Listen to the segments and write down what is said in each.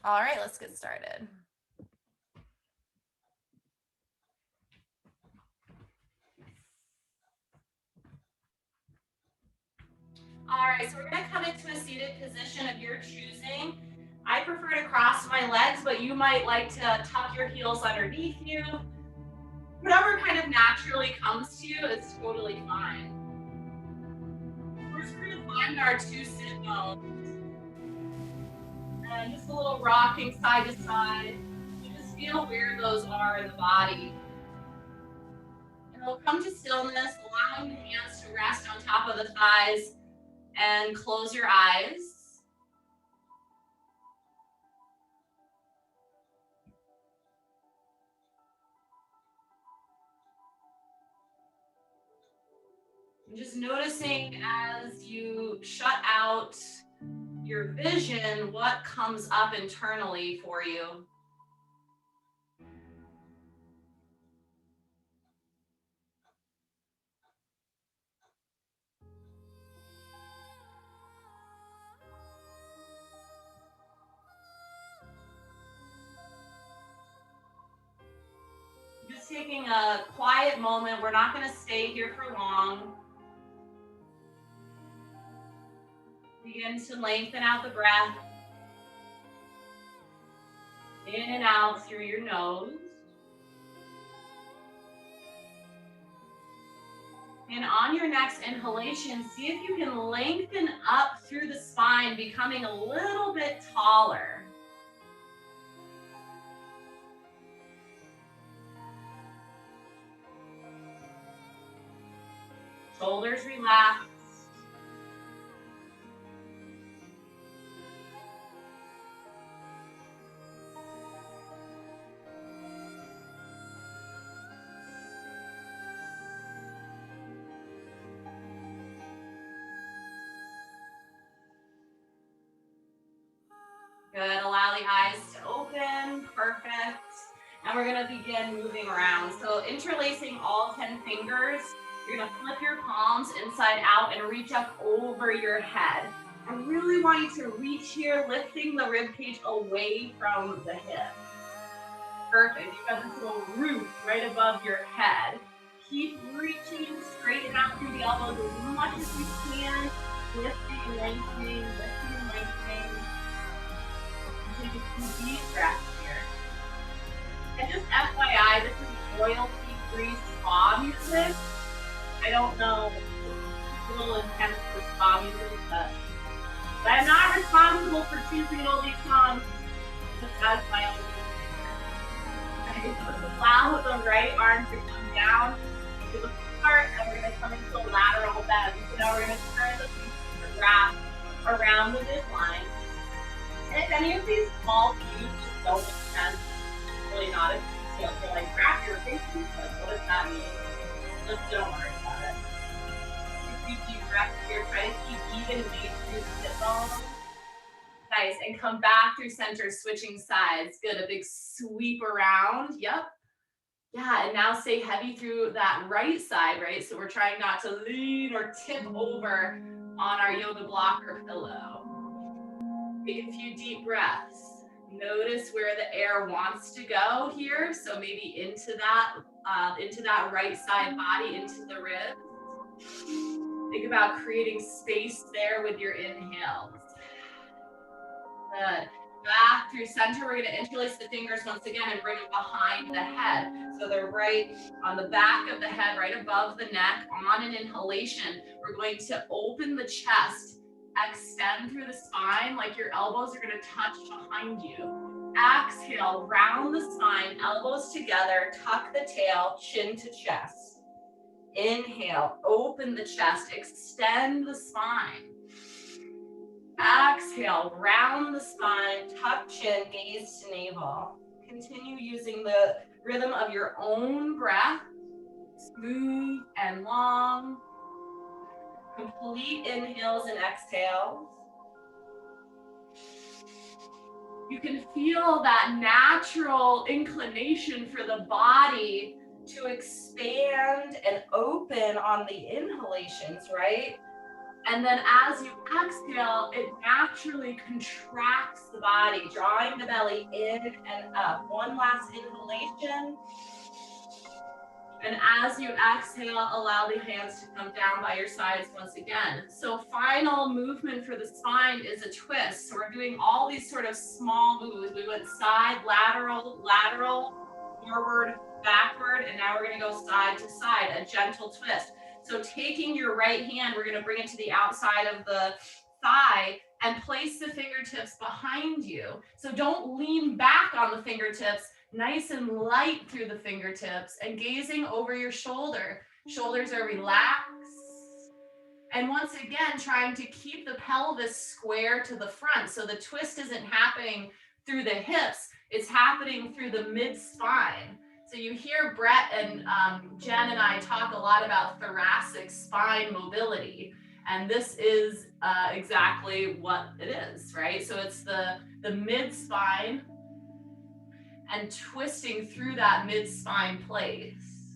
All right, let's get started. All right, so we're gonna come into a seated position of your choosing. I prefer to cross my legs, but you might like to tuck your heels underneath you. Whatever kind of naturally comes to you is totally fine. First, we're gonna find our two sit bones. And just a little rocking side to side. You just feel where those are in the body. And we'll come to stillness, allowing the hands to rest on top of the thighs and close your eyes. Just noticing as you shut out your vision, what comes up internally for you. Just taking a quiet moment. We're not going to stay here for long. Begin to lengthen out the breath. In and out through your nose. And on your next inhalation, see if you can lengthen up through the spine, becoming a little bit taller. Shoulders relaxed. Good, allow the eyes to open, perfect. And we're gonna begin moving around. So interlacing all 10 fingers, you're gonna flip your palms inside out and reach up over your head. I really want you to reach here, lifting the rib cage away from the hip. Perfect, you've got this little roof right above your head. Keep reaching, straighten out through the elbows as much as you can, lifting, lengthening, lifting, lengthening. Take a few deep breaths here. And just FYI, this is royalty-free spa music. I don't know, it's a little intense for spa music, but I'm not responsible for choosing all these songs. Just as my own music. Okay, so allow the right arm to come down to the heart, and we're going to come into a lateral bend. So now we're going to turn the feet to wrap around the midline. And if any of these small cues just don't make sense, really not a detail. You're like, wrap your face, like, what does that mean? Just don't worry about it. Keep deep breaths here. Try to keep even weight through the hip bones. Nice. And come back through center, switching sides. Good. A big sweep around. Yep. Yeah. And now stay heavy through that right side, right? So we're trying not to lean or tip over on our yoga block or pillow. Take a few deep breaths. Notice where the air wants to go here. So maybe into that right side body, into the ribs. Think about creating space there with your inhales. Good. Back through center. We're going to interlace the fingers once again and bring them behind the head. So they're right on the back of the head, right above the neck. On an inhalation, we're going to open the chest. Extend through the spine like your elbows are going to touch behind you. Exhale, round the spine, elbows together, tuck the tail, chin to chest. Inhale, open the chest, extend the spine. Exhale, round the spine, tuck chin, gaze to navel. Continue using the rhythm of your own breath, smooth and long. Complete inhales and exhales. You can feel that natural inclination for the body to expand and open on the inhalations, right? And then as you exhale, it naturally contracts the body, drawing the belly in and up. One last inhalation. And as you exhale, allow the hands to come down by your sides once again. So final movement for the spine is a twist. So we're doing all these sort of small moves. We went side, lateral, lateral, forward, backward, and now we're gonna go side to side, a gentle twist. So taking your right hand, we're gonna bring it to the outside of the thigh and place the fingertips behind you. So don't lean back on the fingertips, nice and light through the fingertips and gazing over your shoulder. Shoulders are relaxed. And once again, trying to keep the pelvis square to the front. So the twist isn't happening through the hips, it's happening through the mid-spine. So you hear Brett and Jen and I talk a lot about thoracic spine mobility. And this is exactly what it is, right? So it's the mid-spine and twisting through that mid-spine place.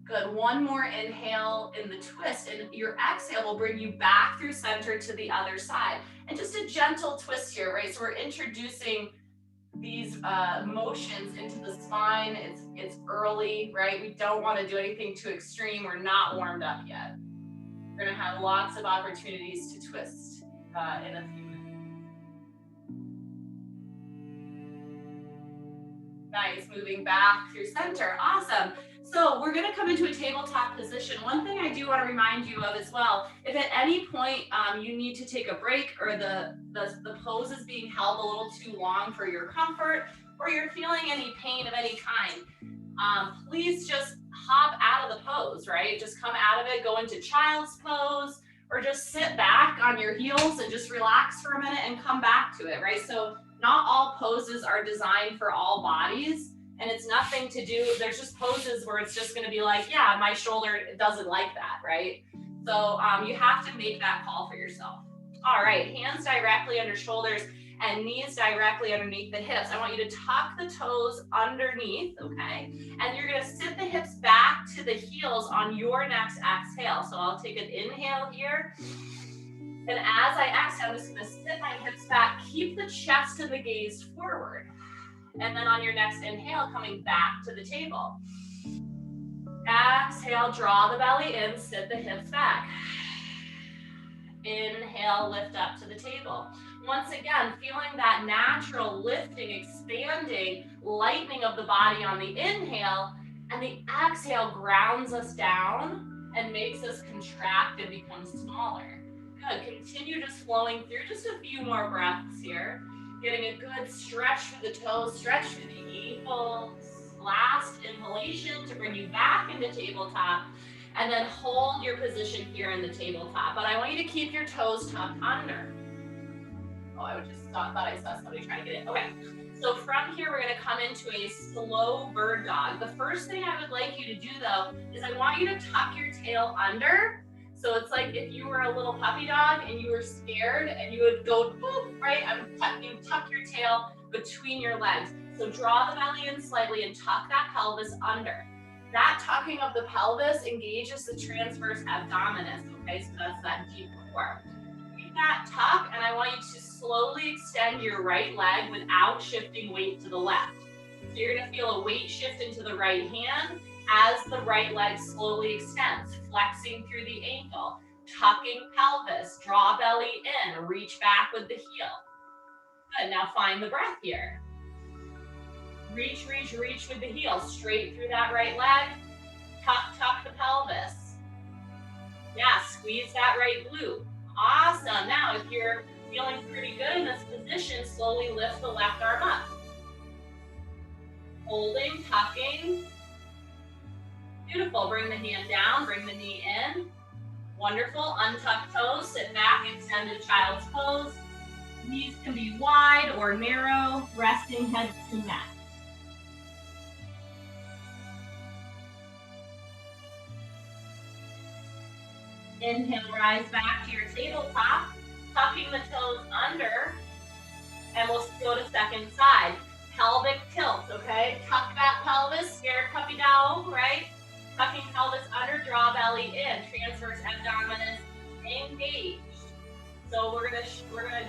Good, one more inhale in the twist, and your exhale will bring you back through center to the other side. And just a gentle twist here, right? So we're introducing these motions into the spine. It's early, right? We don't want to do anything too extreme. We're not warmed up yet. We're gonna have lots of opportunities to twist in a few minutes. Nice, moving back through center, awesome. So we're gonna come into a tabletop position. One thing I do wanna remind you of as well, if at any point you need to take a break or the pose is being held a little too long for your comfort, or you're feeling any pain of any kind, please just hop out of the pose, right? Just come out of it, go into child's pose, or just sit back on your heels and just relax for a minute and come back to it, right? So not all poses are designed for all bodies, and it's nothing to do, there's just poses where it's just gonna be like, yeah, my shoulder doesn't like that, right? So you have to make that call for yourself. All right, hands directly under shoulders and knees directly underneath the hips. I want you to tuck the toes underneath, okay? And you're gonna sit the hips back to the heels on your next exhale. So I'll take an inhale here. And as I exhale, I'm just gonna sit my hips back, keep the chest and the gaze forward. And then on your next inhale, coming back to the table. Exhale, draw the belly in, sit the hips back. Inhale, lift up to the table. Once again, feeling that natural lifting, expanding, lightening of the body on the inhale, and the exhale grounds us down and makes us contract and become smaller. Good, continue just flowing through, just a few more breaths here. Getting a good stretch for the toes, stretch for the ankles. Last inhalation to bring you back into tabletop, and then hold your position here in the tabletop. But I want you to keep your toes tucked under. Oh, I just thought I saw somebody trying to get in. Okay, so from here, we're gonna come into a slow bird dog. The first thing I would like you to do though, is I want you to tuck your tail under. So it's like if you were a little puppy dog and you were scared and you would go, boop, right? You tuck your tail between your legs. So draw the belly in slightly and tuck that pelvis under. That tucking of the pelvis engages the transverse abdominis, okay? So that's that deep core. Keep that tuck, and I want you to slowly extend your right leg without shifting weight to the left. So you're gonna feel a weight shift into the right hand as the right leg slowly extends, flexing through the ankle, tucking pelvis, draw belly in, reach back with the heel. Good, now find the breath here. Reach, reach, reach with the heel, straight through that right leg, tuck, tuck the pelvis. Yeah, squeeze that right glute. Awesome, now if you're feeling pretty good in this position, slowly lift the left arm up. Holding, tucking. Beautiful, bring the hand down, bring the knee in. Wonderful, untuck toes, sit back, extended child's pose. Knees can be wide or narrow, resting head to neck. Inhale, rise back to your tabletop, tucking the toes under, and we'll go to second side. Pelvic tilt, okay? Tuck that pelvis, scared puppy dog, right? Tucking pelvis under, draw belly in, transverse abdominis engaged. So we're gonna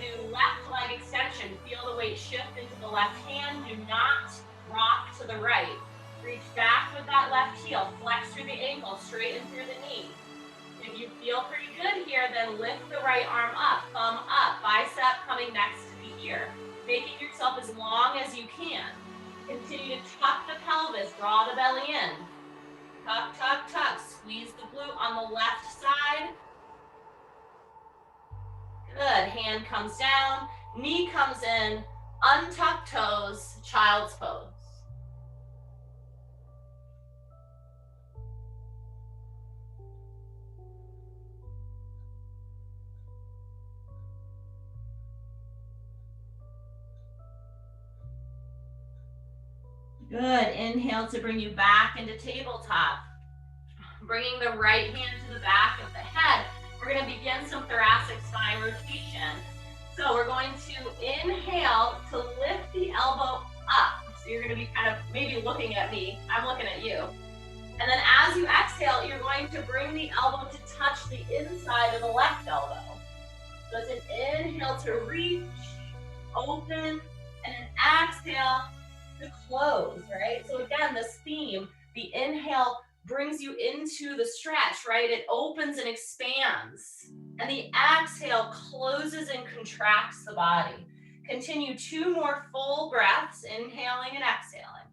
do left leg extension. Feel the weight shift into the left hand. Do not rock to the right. Reach back with that left heel. Flex through the ankle, straighten through the knee. If you feel pretty good here, then lift the right arm up, thumb up, bicep coming next to the ear, making yourself as long as you can. Continue to tuck the pelvis, draw the belly in. Tuck, tuck, tuck. Squeeze the glute on the left side. Good. Hand comes down, knee comes in, untuck toes, child's pose. Good. Inhale to bring you back into tabletop. Bringing the right hand to the back of the head. We're going to begin some thoracic spine rotation. So we're going to inhale to lift the elbow up. So you're going to be kind of maybe looking at me. I'm looking at you. And then as you exhale, you're going to bring the elbow to touch the inside of the left elbow. So it's an inhale to reach, open, and an exhale to close, right? So again, this theme, the inhale brings you into the stretch, right? It opens and expands. And the exhale closes and contracts the body. Continue 2 more full breaths, inhaling and exhaling.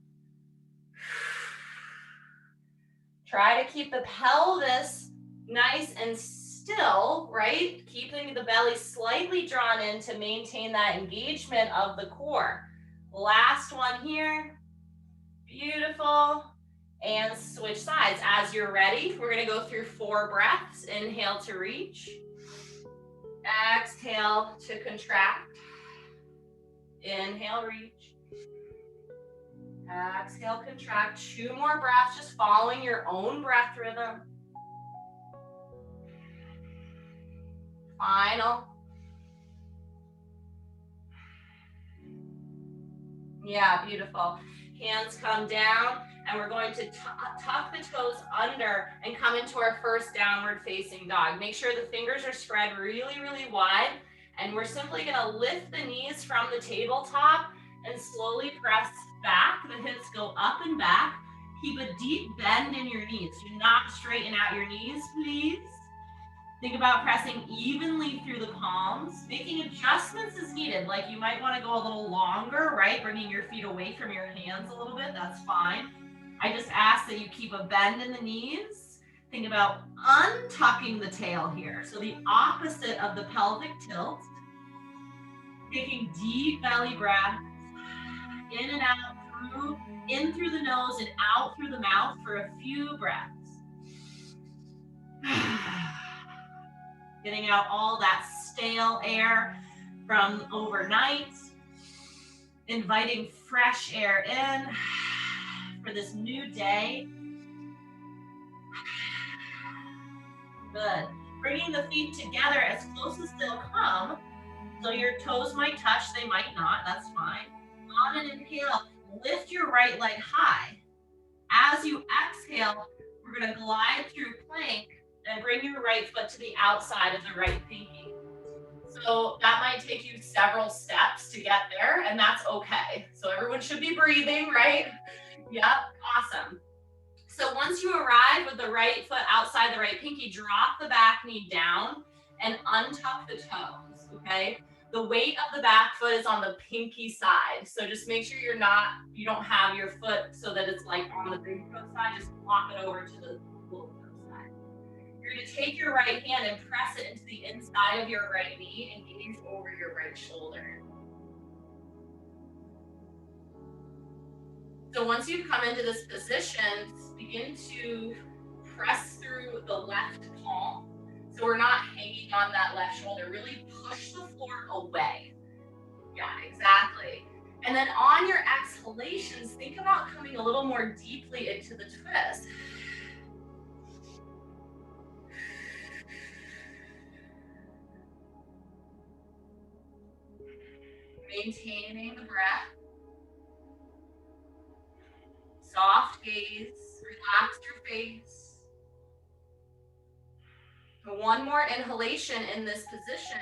Try to keep the pelvis nice and still, right? Keeping the belly slightly drawn in to maintain that engagement of the core. Last one here. Beautiful. And switch sides. As you're ready, we're going to go through 4 breaths. Inhale to reach. Exhale to contract. Inhale, reach. Exhale, contract. 2 more breaths, just following your own breath rhythm. Final. Yeah, beautiful. Hands come down, and we're going to tuck the toes under and come into our first downward facing dog. Make sure the fingers are spread really, really wide, and we're simply gonna lift the knees from the tabletop and slowly press back. The hips go up and back. Keep a deep bend in your knees. Do not straighten out your knees, please. Think about pressing evenly through the palms, making adjustments as needed. Like you might want to go a little longer, right? Bringing your feet away from your hands a little bit, that's fine. I just ask that you keep a bend in the knees. Think about untucking the tail here. So the opposite of the pelvic tilt. Taking deep belly breaths, in and out in through the nose and out through the mouth for a few breaths. Getting out all that stale air from overnight. Inviting fresh air in for this new day. Good. Bringing the feet together as close as they'll come. So your toes might touch, they might not, that's fine. On an inhale, lift your right leg high. As you exhale, we're gonna glide through plank and bring your right foot to the outside of the right pinky. So that might take you several steps to get there, and that's okay. So everyone should be breathing, right? Yep, awesome. So once you arrive with the right foot outside the right pinky, drop the back knee down and untuck the toes, okay? The weight of the back foot is on the pinky side. So just make sure you don't have your foot so that it's like on the big foot side, just flop it over to the little foot side. You're gonna take your right hand and press it into the inside of your right knee and gaze over your right shoulder. So once you've come into this position, begin to press through the left palm. So we're not hanging on that left shoulder. Really push the floor away. Yeah, exactly. And then on your exhalations, think about coming a little more deeply into the twist. Maintaining the breath. Soft gaze, relax your face. One more inhalation in this position,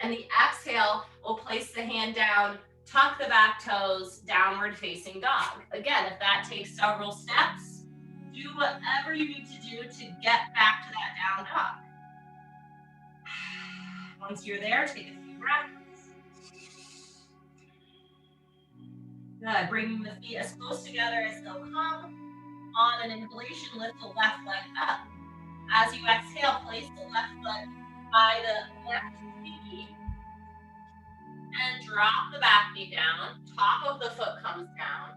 and the exhale will place the hand down, tuck the back toes, downward facing dog. Again, if that takes several steps, do whatever you need to do to get back to that down dog. Once you're there, take a few breaths. Good. Bringing the feet as close together as they'll come. On an inhalation, lift the left leg up. As you exhale, place the left foot by the left knee and drop the back knee down. Top of the foot comes down.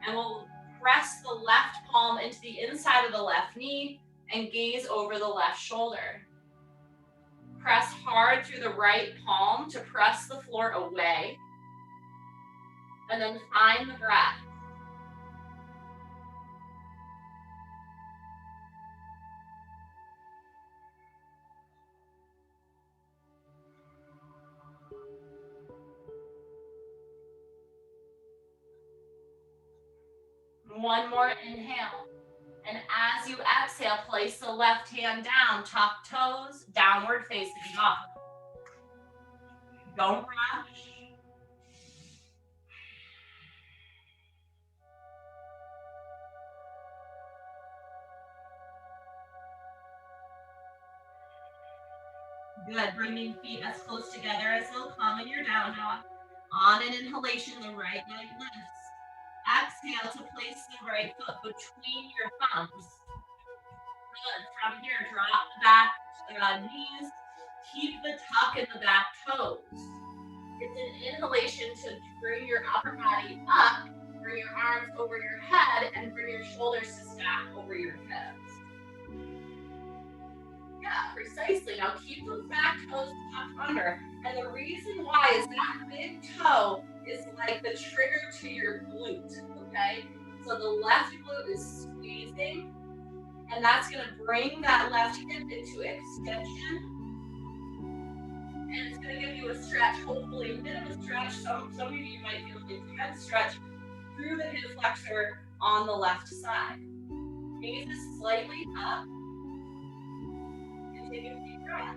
And we'll press the left palm into the inside of the left knee and gaze over the left shoulder. Press hard through the right palm to press the floor away. And then find the breath. One more inhale. And as you exhale, place the left hand down, tuck toes, downward facing dog. Don't rush. Good. Bringing feet as close together as they'll come in your down dog. On an inhalation, the right leg lifts. Exhale to place the right foot between your thumbs. Good. From here, drop the back knees. Keep the tuck in the back toes. It's an inhalation to bring your upper body up, bring your arms over your head, and bring your shoulders to stack over your hips. Yeah, precisely. Now keep those back toes tucked under. And the reason why is that big toe is like the trigger to your glute, okay? So the left glute is squeezing, and that's gonna bring that left hip into extension. And it's gonna give you a stretch, hopefully a bit of a stretch. Some of you might feel an intense stretch through the hip flexor on the left side. Gaze is slightly up. And take a deep breath.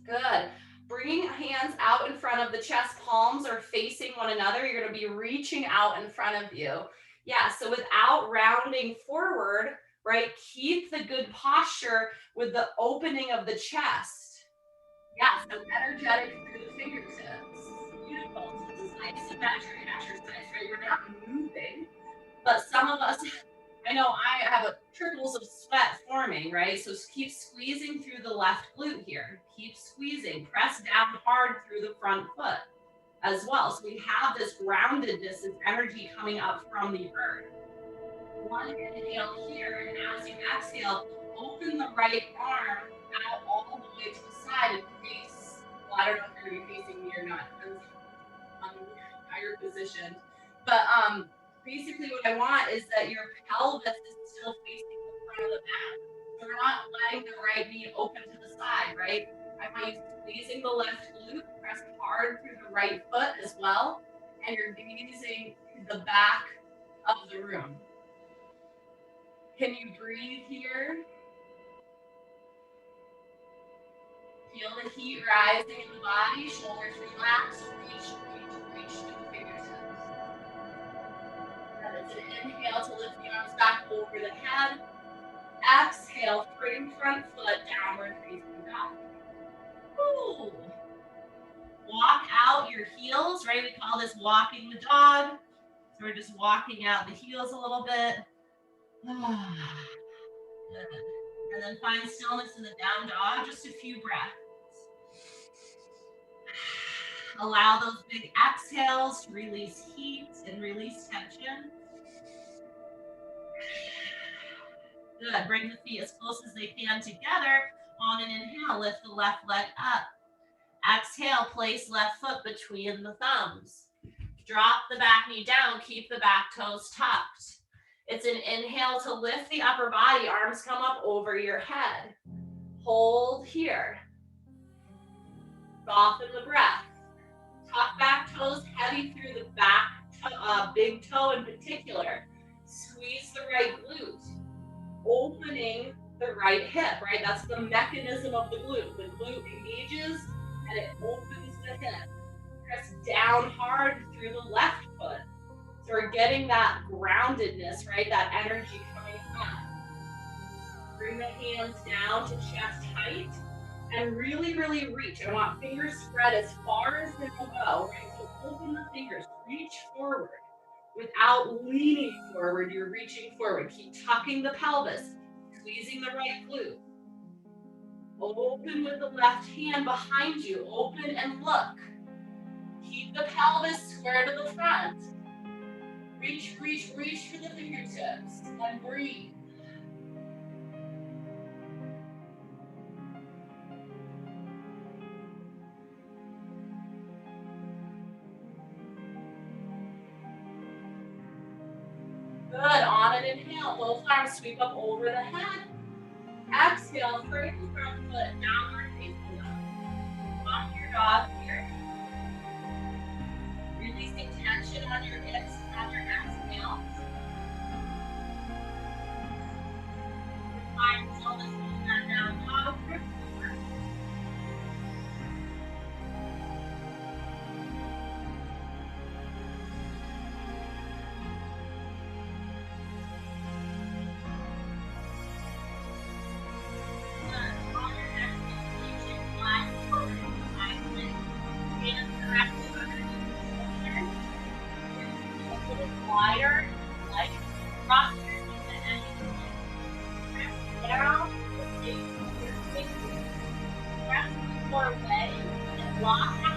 Good. Bringing hands out in front of the chest, palms are facing one another. You're going to be reaching out in front of you. Yeah, so without rounding forward, right, keep the good posture with the opening of the chest. Yeah, so energetic through the fingertips. Beautiful. So this is nice symmetric exercise, right? You're not moving, but some of us, I know I have trickles of sweat forming, right? So keep squeezing through the left glute here. Keep squeezing. Press down hard through the front foot as well. So we have this groundedness, this energy coming up from the earth. One inhale here, and as you exhale, open the right arm out all the way to the side and face. Well, I don't know if you're going to be facing me or not, depends on how you're positioned. But basically what I want is that your pelvis is still facing the front of the mat. So we're not letting the right knee open to the side, right? I want you squeezing the left glute, press hard through the right foot as well, and you're gazing the back of the room. Can you breathe here? Feel the heat rising in the body, shoulders relax, reach through the fingertips. It's an inhale to lift the arms back over the head. Exhale, bring front foot downward facing dog. Ooh. Walk out your heels, right? We call this walking the dog. So we're just walking out the heels a little bit. Good. And then find stillness in the down dog, just a few breaths. Allow those big exhales to release heat and release tension. Good. Bring the feet as close as they can together. On an inhale, lift the left leg up. Exhale, place left foot between the thumbs. Drop the back knee down, keep the back toes tucked. It's an inhale to lift the upper body, arms come up over your head. Hold here. Soften the breath. Tuck back toes heavy through the back big toe in particular. Squeeze the right glute, opening the right hip, right? That's the mechanism of the glute. The glute engages and it opens the hip. Press down hard through the left foot. So we're getting that groundedness, right? That energy coming up. Bring the hands down to chest height and really, really reach. I want fingers spread as far as they will go, right? So open the fingers, reach forward. Without leaning forward, you're reaching forward. Keep tucking the pelvis, squeezing the right glute. Open with the left hand behind you. Open and look. Keep the pelvis square to the front. Reach, reach, reach for the fingertips and breathe. Good, on an inhale, both arms sweep up over the head. Exhale, straighten the front foot, downward facing dog. Walk your dog here. Releasing tension on your hips on your exhale. Find pelvis movement down dog for 4. Wider, like rock your knees and press down, press the floor away and lock out.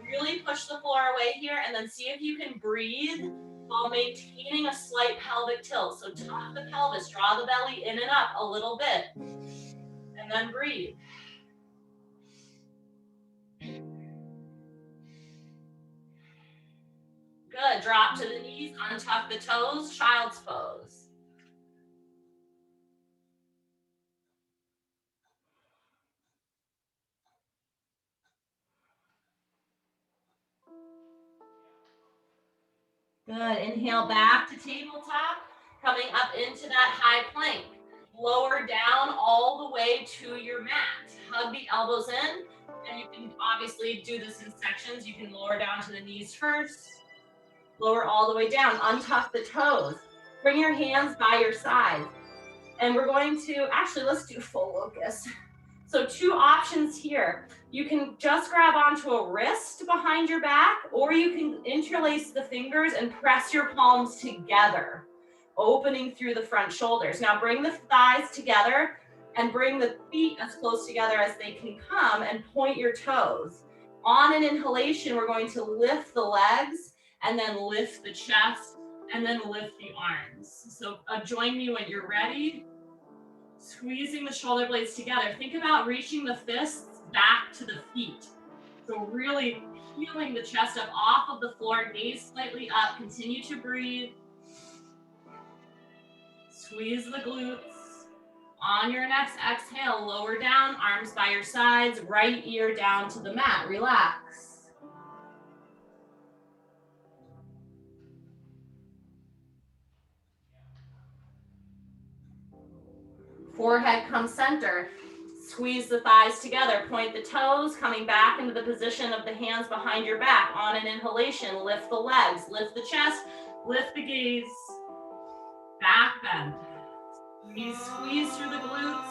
Really push the floor away here and then see if you can breathe while maintaining a slight pelvic tilt. So tuck the pelvis, draw the belly in and up a little bit, and then breathe. Good, drop to the knees, untuck the toes, child's pose. Good, inhale back to tabletop, coming up into that high plank. Lower down all the way to your mat. Hug the elbows in, and you can obviously do this in sections. You can lower down to the knees first, lower all the way down, untuck the toes. Bring your hands by your side. And we're going to, actually, let's do full locust. So 2 options here. You can just grab onto a wrist behind your back, or you can interlace the fingers and press your palms together, opening through the front shoulders. Now bring the thighs together and bring the feet as close together as they can come and point your toes. On an inhalation, we're going to lift the legs and then lift the chest and then lift the arms. So join me when you're ready. Squeezing the shoulder blades together. Think about reaching the fists back to the feet. So really peeling the chest up off of the floor, gaze slightly up, continue to breathe. Squeeze the glutes. On your next exhale, lower down, arms by your sides, right ear down to the mat. Relax. Forehead comes center. Squeeze the thighs together. Point the toes, coming back into the position of the hands behind your back. On an inhalation, lift the legs, lift the chest, lift the gaze. Back bend. Squeeze through the glutes,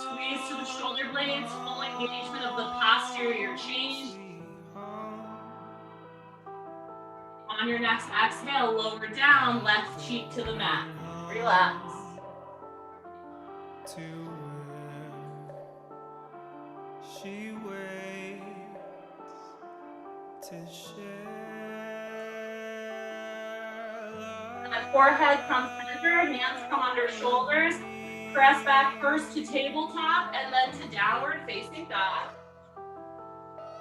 squeeze to the shoulder blades, full engagement of the posterior chain. On your next exhale, lower down, left cheek to the mat. Relax. To where she waits to share love. Forehead comes center, hands come under shoulders. Press back first to tabletop and then to downward facing dog.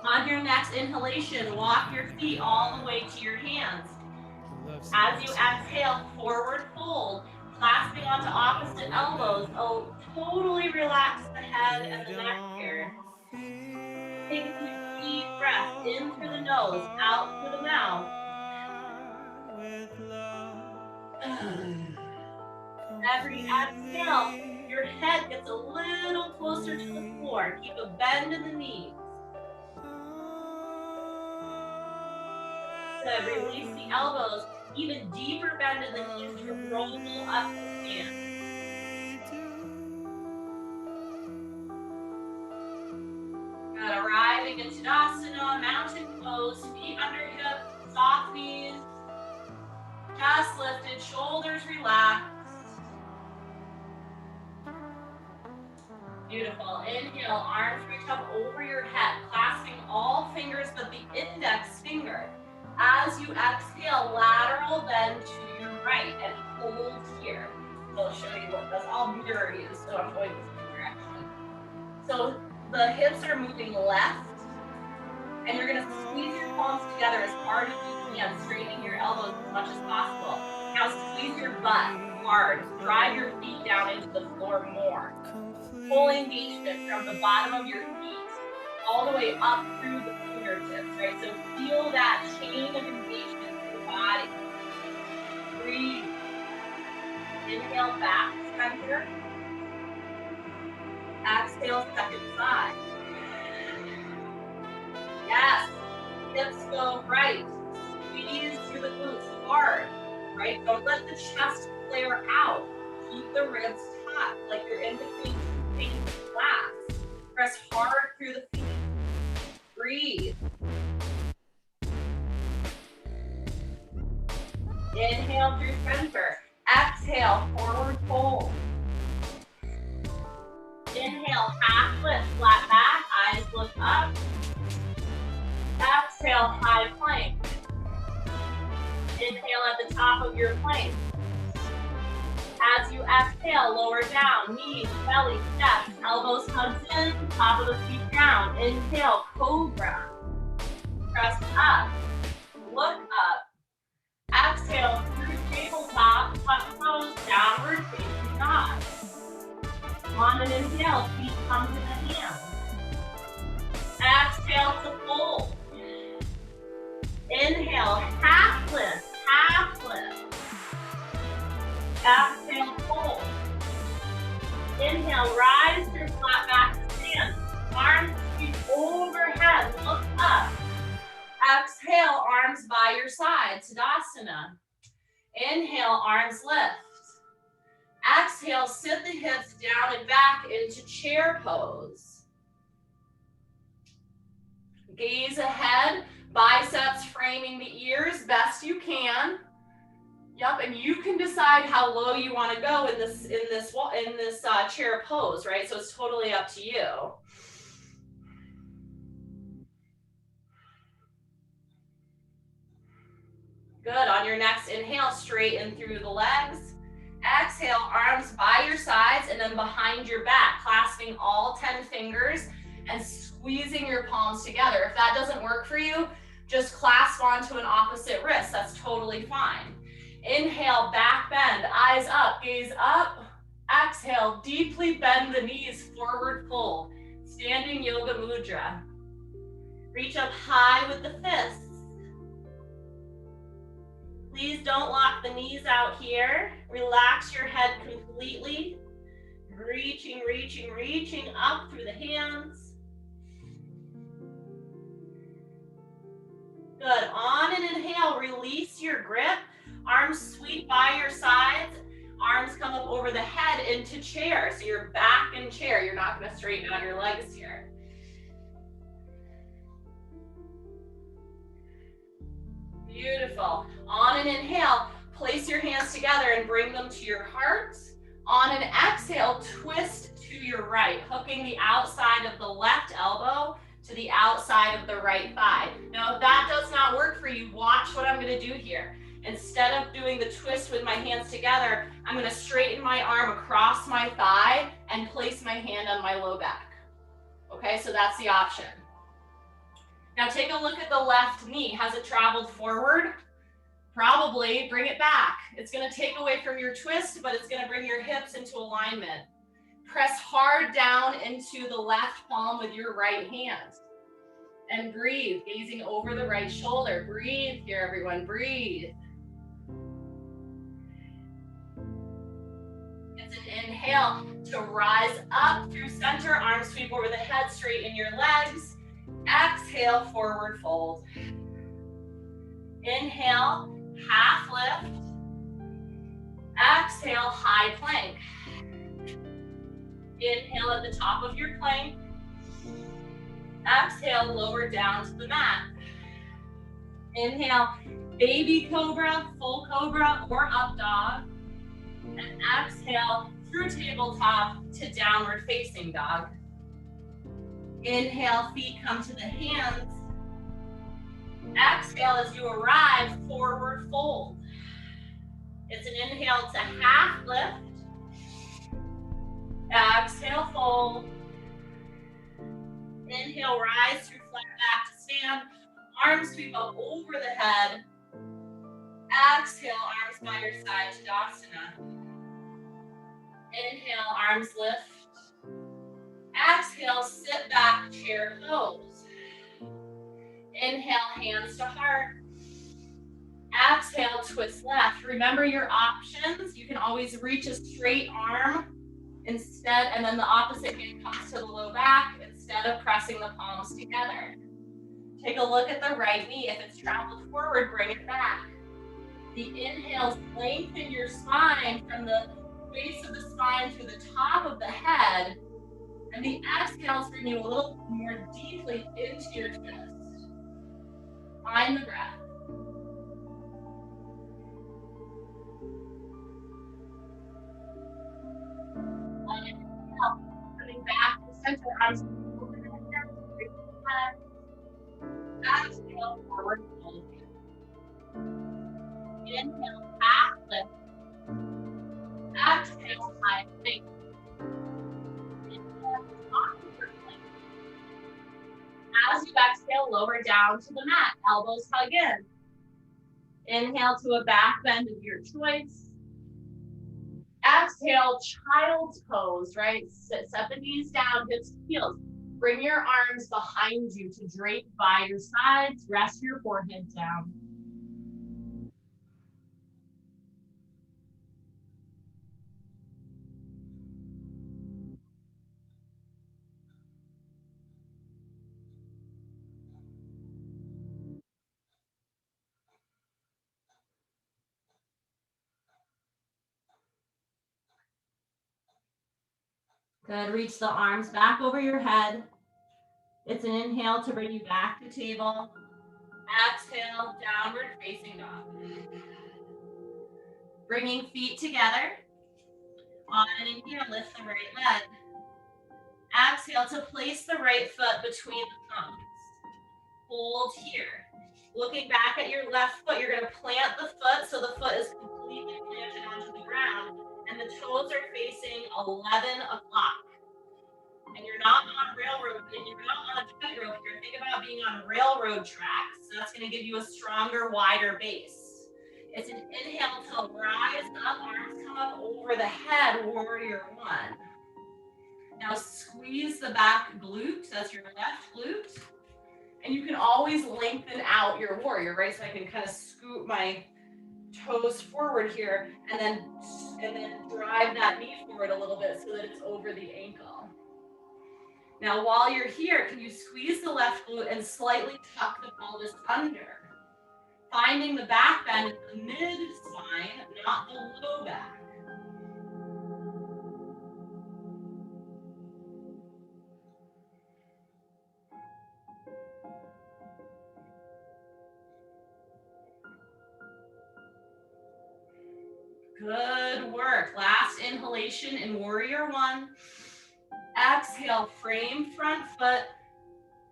On your next inhalation, walk your feet all the way to your hands. As you exhale, forward fold. Clasping onto opposite elbows. Oh, totally relax the head and the neck here. Take a deep deep breath in through the nose, out through the mouth. with love Every exhale, your head gets a little closer to the floor. Keep a bend in the knees. Good. Release the elbows. Even deeper bend in the knees to roll up the stand. Good. Arriving in Tadasana, mountain pose, feet under hips, soft knees, chest lifted, shoulders relaxed. Beautiful. Inhale, arms reach up over your head, clasping all fingers but the index finger. As you exhale, lateral bend to your right and hold here. I'll show you what does. I'll mirror you, so I'm going this direction. So the hips are moving left, and you're gonna squeeze your palms together as hard as you can, straightening your elbows as much as possible. Now squeeze your butt hard. Drive your feet down into the floor more. Full engagement from the bottom of your feet all the way up through the fingertips, right? So feel that chain of engagement through the body. Breathe. Inhale, back center. Exhale, second side. Yes. Hips go right. Squeeze through the glutes hard, right? Don't let the chest flare out. Keep the ribs tucked like you're in between flaps. Press hard through the feet. Breathe. Inhale through center. Exhale, forward fold. Inhale, half lift, flat back, eyes look up. Exhale, high plank. Inhale at the top of your plank. As you exhale, lower down, knees, belly, steps, elbows hugs in, top of the feet down. Inhale, cobra. Press up, look up. Exhale through tabletop, tuck toes, downward facing dog. On an inhale, feet come to the hands. Exhale to fold. Inhale, half lift, half lift. Exhale, fold. Inhale, rise through flat back to stand. Arms sweep overhead, look up. Exhale, arms by your side, Tadasana. Inhale, arms lift. Exhale, sit the hips down and back into chair pose. Gaze ahead, biceps framing the ears best you can. Yep, and you can decide how low you want to go in this chair pose, right? So it's totally up to you. Good. On your next inhale, straighten through the legs. Exhale, arms by your sides and then behind your back, clasping all 10 fingers and squeezing your palms together. If that doesn't work for you, just clasp onto an opposite wrist. That's totally fine. Inhale, back bend, eyes up, gaze up. Exhale, deeply bend the knees, forward fold. Standing yoga mudra. Reach up high with the fists. Please don't lock the knees out here. Relax your head completely. Reaching, reaching, reaching up through the hands. Good. On an inhale, release your grip. Arms sweep by your sides. Arms come up over the head into chair. So you're back in chair. You're not going to straighten out your legs here. Beautiful. On an inhale, place your hands together and bring them to your heart. On an exhale, twist to your right, hooking the outside of the left elbow to the outside of the right thigh. Now, if that does not work for you, watch what I'm going to do here. Instead of doing the twist with my hands together, I'm going to straighten my arm across my thigh and place my hand on my low back. Okay, so that's the option. Now take a look at the left knee. Has it traveled forward? Probably. Bring it back. It's going to take away from your twist, but it's going to bring your hips into alignment. Press hard down into the left palm with your right hand. And breathe, gazing over the right shoulder. Breathe here, everyone, breathe. It's an inhale to rise up through center, arms sweep over the head, straighten your legs. Exhale, forward fold. Inhale, half lift. Exhale, high plank. Inhale at the top of your plank. Exhale, lower down to the mat. Inhale, baby cobra, full cobra, or up dog. And exhale through tabletop to downward facing dog. Inhale, feet come to the hands. Exhale as you arrive, forward fold. It's an inhale to half lift. Exhale, fold. Inhale, rise through flat back to stand. Arms sweep up over the head. Exhale, arms by your side, Tadasana. Inhale, arms lift. Exhale, sit back, chair pose. Inhale, hands to heart. Exhale, twist left. Remember your options. You can always reach a straight arm instead, and then the opposite hand comes to the low back instead of pressing the palms together. Take a look at the right knee. If it's traveled forward, bring it back. The inhales lengthen your spine from the base of the spine to the top of the head, and the exhales bring you a little more deeply into your chest. Find the breath. Coming back to center, arms over the head. Exhale, forward fold. Inhale, half lift. Exhale, high plank. Inhale, forward plank. As you exhale, lower down to the mat. Elbows hug in. Inhale to a back bend of your choice. Exhale, child's pose, right? Set the knees down, hips to heels. Bring your arms behind you to drape by your sides. Rest your forehead down. Good, reach the arms back over your head. It's an inhale to bring you back to table. Exhale, downward facing dog. Bringing feet together. On an inhale, lift the right leg. Exhale to place the right foot between the thumbs. Hold here. Looking back at your left foot, you're going to plant the foot so the foot is completely planted onto the ground, and the toes are facing 11 o'clock. And you're not on railroad, and you're not on a tightrope here. Think about being on railroad tracks. So that's going to give you a stronger, wider base. It's an inhale to rise up, arms come up over the head, warrior one. Now squeeze the back glute, that's your left glute. And you can always lengthen out your warrior, right? So I can kind of scoot my toes forward here and then drive that knee forward a little bit so that it's over the ankle. Now, while you're here, can you squeeze the left glute and slightly tuck the pelvis under? Finding the back bend in the mid-spine, not the low back. Good work. Last inhalation in warrior one. Exhale, frame front foot,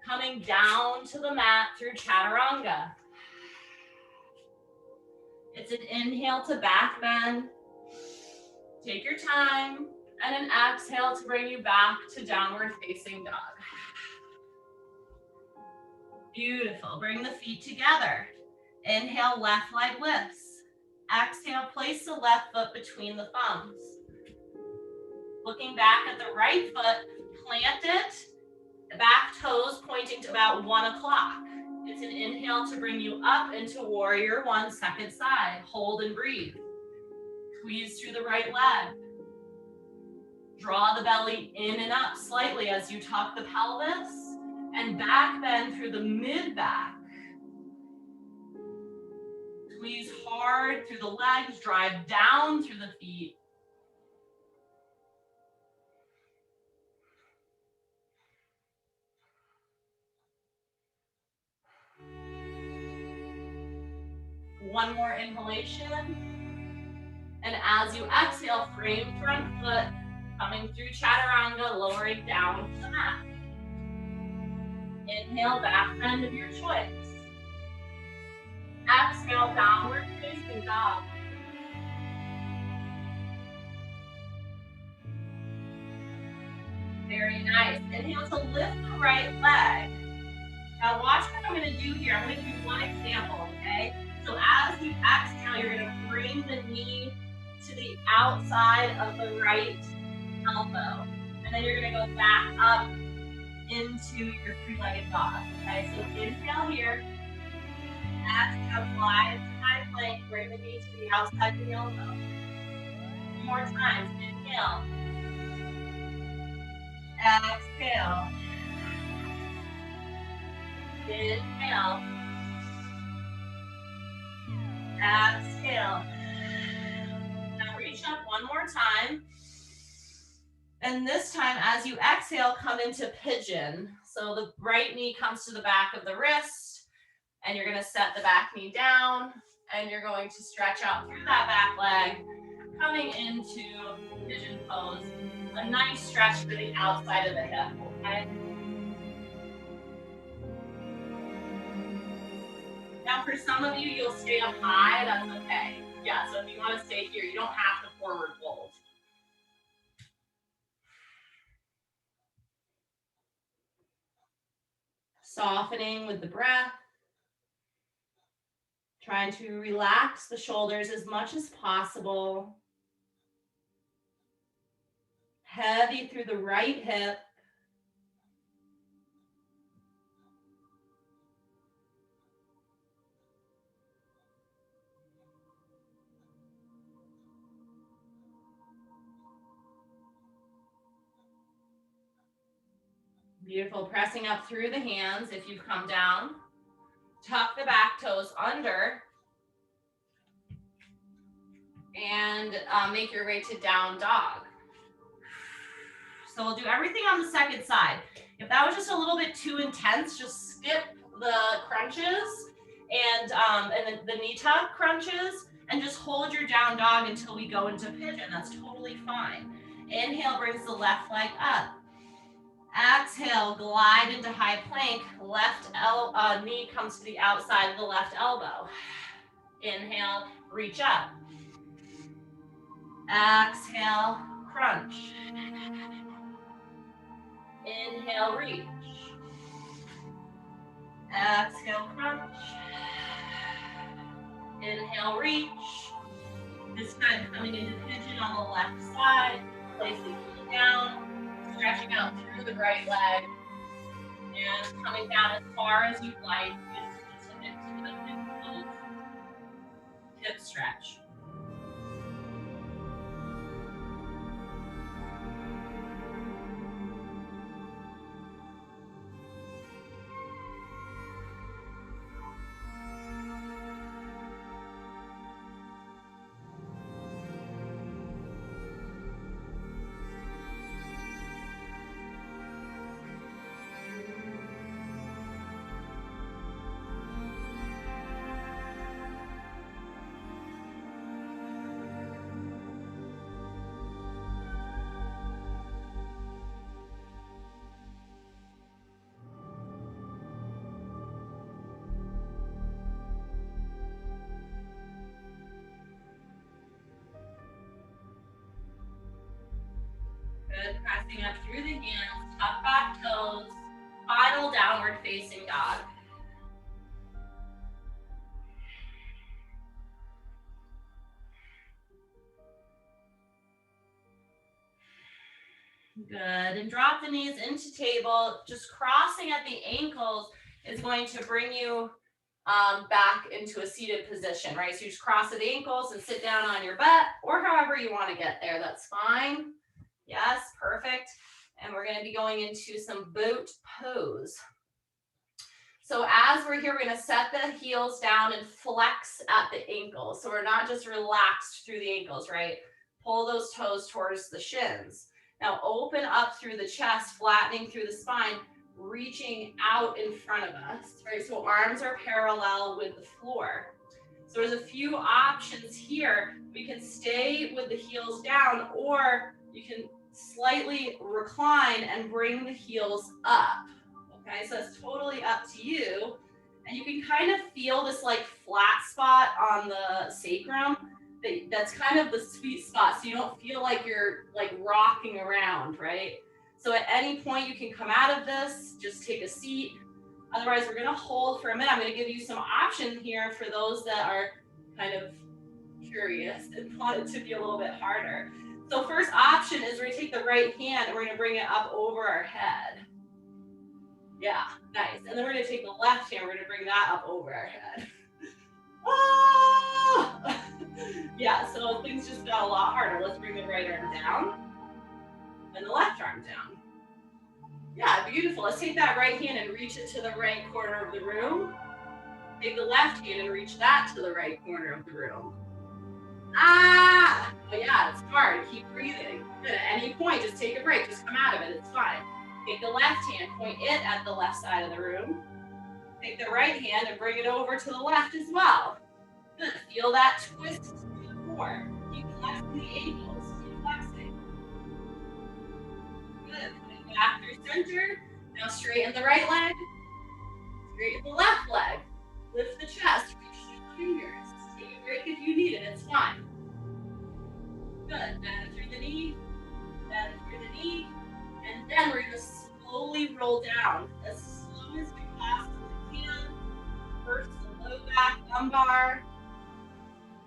coming down to the mat through chaturanga. It's an inhale to back bend. Take your time. And an exhale to bring you back to downward facing dog. Beautiful. Bring the feet together. Inhale, left leg lifts. Exhale, place the left foot between the thumbs. Looking back at the right foot, plant it The back toes pointing to about 1 o'clock. It's an inhale to bring you up into warrior one, second side. Hold and breathe. Squeeze through the right leg. Draw the belly in and up slightly as you tuck the pelvis, and back bend through the mid-back. Squeeze hard through the legs, drive down through the feet. One more inhalation. And as you exhale, frame front foot, coming through chaturanga, lowering down to the mat. Inhale, back bend of your choice. Exhale, downward facing dog. Very nice. Inhale to lift the right leg. Now watch what I'm going to do here. I'm going to do one example, okay? So as you exhale, you're going to bring the knee to the outside of the right elbow. And then you're going to go back up into your three-legged dog, okay? So inhale here. Exhale, glide to high plank. Bring the knee to the outside of the elbow. 2 more times. Inhale. Exhale. Inhale. Exhale. Now reach up one more time. And this time, as you exhale, come into pigeon. So the right knee comes to the back of the wrist, and you're going to set the back knee down, and you're going to stretch out through that back leg, coming into pigeon pose. A nice stretch for the outside of the hip, okay? Now for some of you, you'll stay up high, that's okay. Yeah, so if you want to stay here, you don't have to forward fold. Softening with the breath. Trying to relax the shoulders as much as possible. Heavy through the right hip. Beautiful. Pressing up through the hands if you've come down. Tuck the back toes under. And make your way to down dog. So we'll do everything on the second side. If that was just a little bit too intense, just skip the crunches and the knee tuck crunches, and just hold your down dog until we go into pigeon. That's totally fine. Inhale brings the left leg up. Exhale, glide into high plank. Left knee comes to the outside of the left elbow. Inhale, reach up. Exhale, crunch. Inhale, reach. Exhale, crunch. Inhale, reach. This time coming into pigeon on the left side. Place the knee down. Stretching out through the right leg. And coming down as far as you'd like. Into the hip stretch. Good, pressing up through the hands, tuck back toes, final downward facing dog. Good. And drop the knees into table. Just crossing at the ankles is going to bring you back into a seated position, right? So you just cross at the ankles and sit down on your butt, or however you want to get there. That's fine. Yes, perfect. And we're going to be going into some boat pose. So as we're here, we're going to set the heels down and flex at the ankles. So we're not just relaxed through the ankles, right? Pull those toes towards the shins. Now open up through the chest, flattening through the spine, reaching out in front of us, right? So arms are parallel with the floor. So there's a few options here. We can stay with the heels down, or you can slightly recline and bring the heels up. Okay, so that's totally up to you. And you can kind of feel this like flat spot on the sacrum. That's kind of the sweet spot. So you don't feel like you're like rocking around, right? So at any point you can come out of this, just take a seat. Otherwise, we're gonna hold for a minute. I'm gonna give you some options here for those that are kind of curious and want it to be a little bit harder. So first option is we're gonna take the right hand and we're gonna bring it up over our head. Yeah, nice. And then we're gonna take the left hand, we're gonna bring that up over our head. Ah! Yeah, so things just got a lot harder. Let's bring the right arm down and the left arm down. Yeah, beautiful. Let's take that right hand and reach it to the right corner of the room. Take the left hand and reach that to the right corner of the room. Ah! Oh yeah, it's hard. Keep breathing. Good. At any point, just take a break. Just come out of it. It's fine. Take the left hand, point it at the left side of the room. Take the right hand and bring it over to the left as well. Good. Feel that twist to the core. Keep flexing the ankles. Keep flexing. Good. Coming back through center. Now straighten the right leg. Straighten the left leg. Lift the chest. Reach through the fingers. Take a break if you need it. It's fine. Good. Bend through the knee. Bend through the knee. And then we're going to slowly roll down as slow as we possibly can. First, the low back lumbar,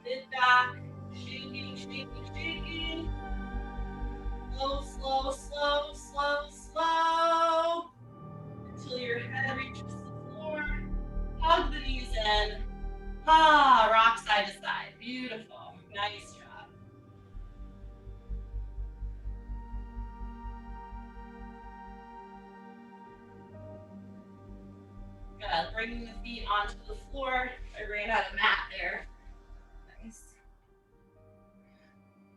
mid back, shaking, shaking, shaking. Slow, slow, slow, slow, slow. Until your head reaches the floor. Hug the knees in. Ah, rock side to side. Beautiful. Nice job. Good. Bringing the feet onto the floor. I ran out of mat there. Nice.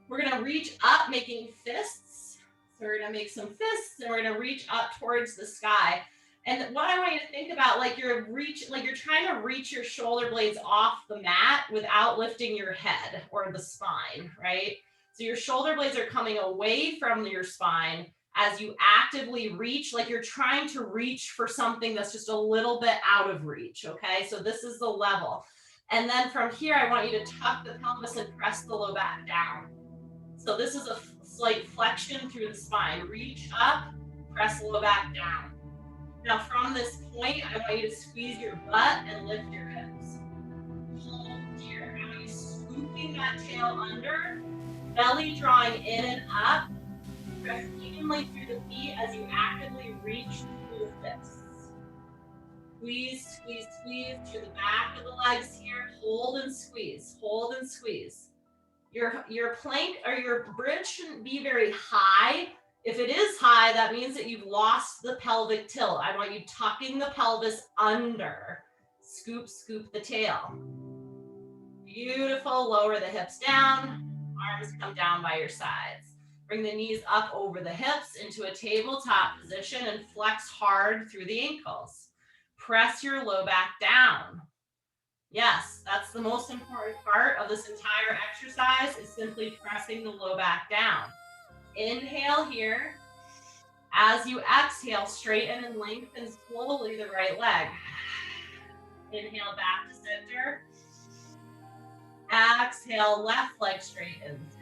We're going to reach up, making fists. So we're going to make some fists, and we're going to reach up towards the sky. And what I want you to think about, like you're trying to reach your shoulder blades off the mat without lifting your head or the spine, right? So your shoulder blades are coming away from your spine as you actively reach, like you're trying to reach for something that's just a little bit out of reach, okay? So this is the level. And then from here, I want you to tuck the pelvis and press the low back down. So this is a slight flexion through the spine. Reach up, press the low back down. Now from this point, I want you to squeeze your butt and lift your hips. Hold here. I want you scooping that tail under, belly drawing in and up. Press evenly through the feet as you actively reach through the fists. Squeeze, squeeze, squeeze through the back of the legs here. Hold and squeeze, hold and squeeze. Your plank or your bridge shouldn't be very high. If it is high, that means that you've lost the pelvic tilt. I want you tucking the pelvis under. Scoop, scoop the tail. Beautiful. Lower the hips down. Arms come down by your sides. Bring the knees up over the hips into a tabletop position and flex hard through the ankles. Press your low back down. Yes, that's the most important part of this entire exercise is simply pressing the low back down. Inhale here. As you exhale, straighten and lengthen slowly the right leg. Inhale back to center. Exhale, left leg straightens.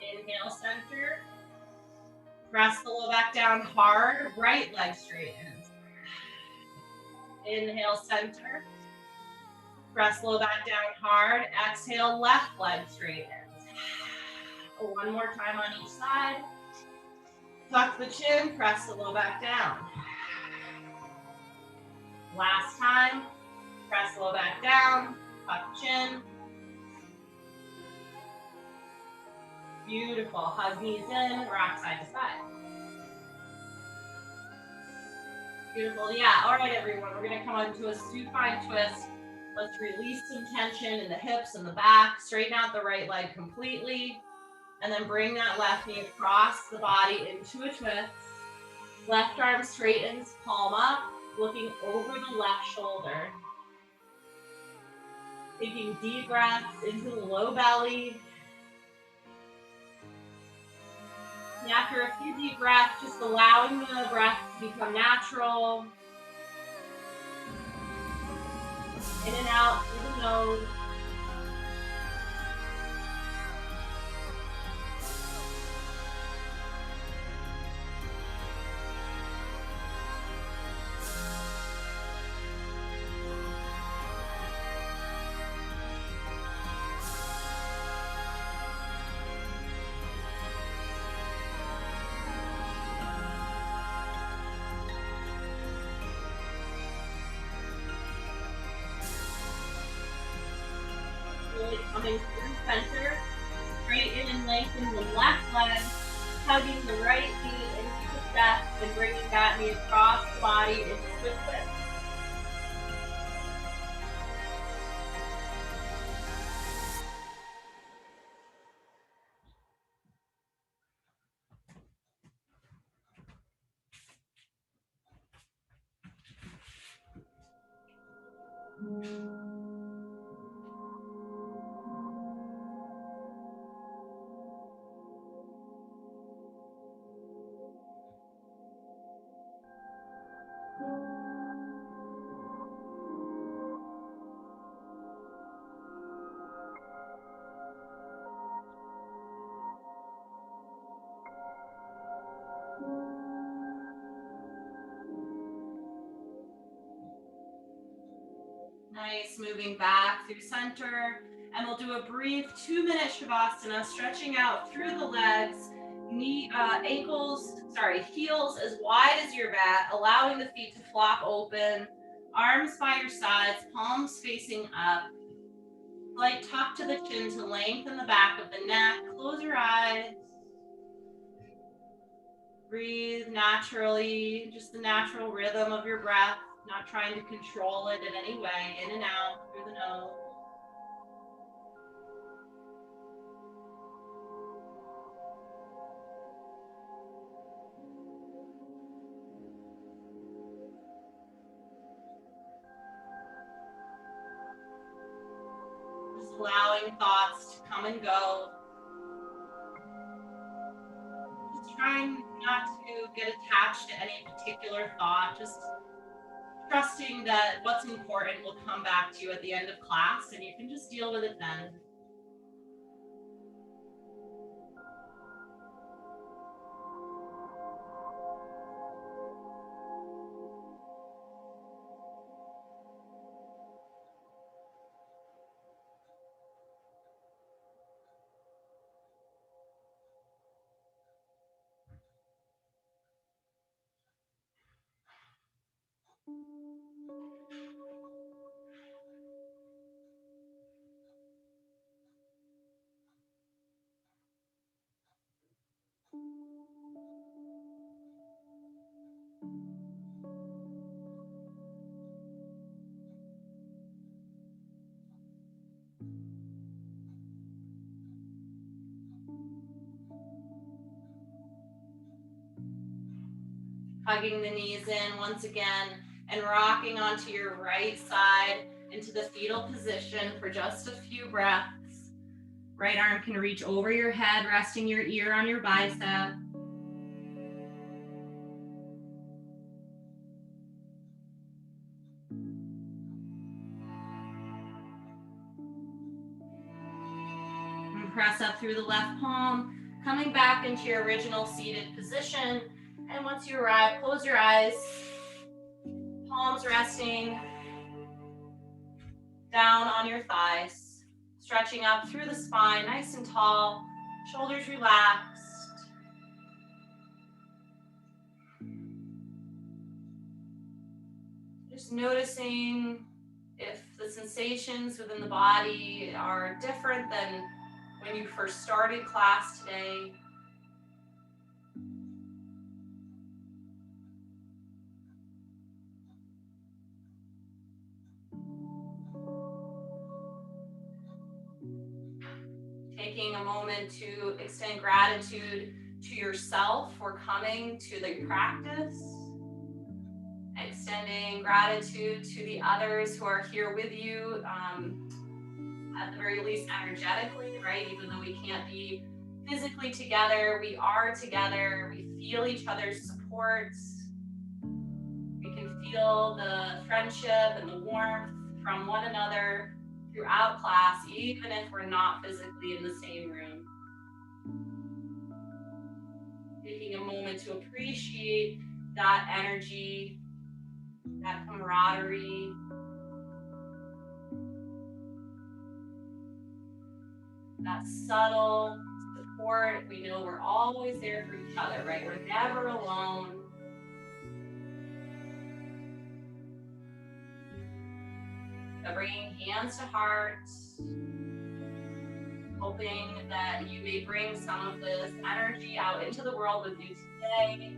Inhale, center. Press the low back down hard, right leg straightens. Inhale, center. Press low back down hard. Exhale, left leg straightens. One more time on each side. Tuck the chin, press the low back down. Last time, press the low back down, tuck chin. Beautiful, hug knees in, rock side to side. Beautiful, yeah, all right everyone, we're gonna come onto a supine twist. Let's release some tension in the hips and the back, straighten out the right leg completely, and then bring that left knee across the body into a twist. Left arm straightens, palm up, looking over the left shoulder. Taking deep breaths into the low belly. And after a few deep breaths, just allowing the breath to become natural. In and out through the nose. Coming through center, straighten and lengthen the left leg, hugging the right knee into the chest and bringing that knee across the body into a twist. Nice, moving back through center. And we'll do a brief 2-minute Shavasana, stretching out through the legs, heels as wide as your mat, allowing the feet to flop open, arms by your sides, palms facing up. Light tuck to the chin to lengthen the back of the neck. Close your eyes. Breathe naturally, just the natural rhythm of your breath, not trying to control it in any way, in and out through the nose. Just allowing thoughts to come and go. Just trying not to get attached to any particular thought, just trusting that what's important will come back to you at the end of class and you can just deal with it then. Hugging the knees in once again and rocking onto your right side into the fetal position for just a few breaths. Right arm can reach over your head, resting your ear on your bicep. And press up through the left palm, coming back into your original seated position. And once you arrive, close your eyes, palms resting down on your thighs, stretching up through the spine, nice and tall, shoulders relaxed. Just noticing if the sensations within the body are different than when you first started class today. Taking a moment to extend gratitude to yourself for coming to the practice. Extending gratitude to the others who are here with you, at the very least energetically, right? Even though we can't be physically together, we are together. We feel each other's support. We can feel the friendship and the warmth from one another throughout class, even if we're not physically in the same room. Taking a moment to appreciate that energy, that camaraderie, that subtle support. We know we're always there for each other, right? We're never alone. So bringing hands to heart, hoping that you may bring some of this energy out into the world with you today.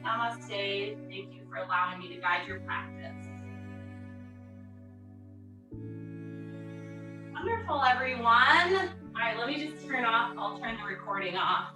Namaste. Thank you for allowing me to guide your practice. Wonderful, everyone. All right, let me just turn the recording off.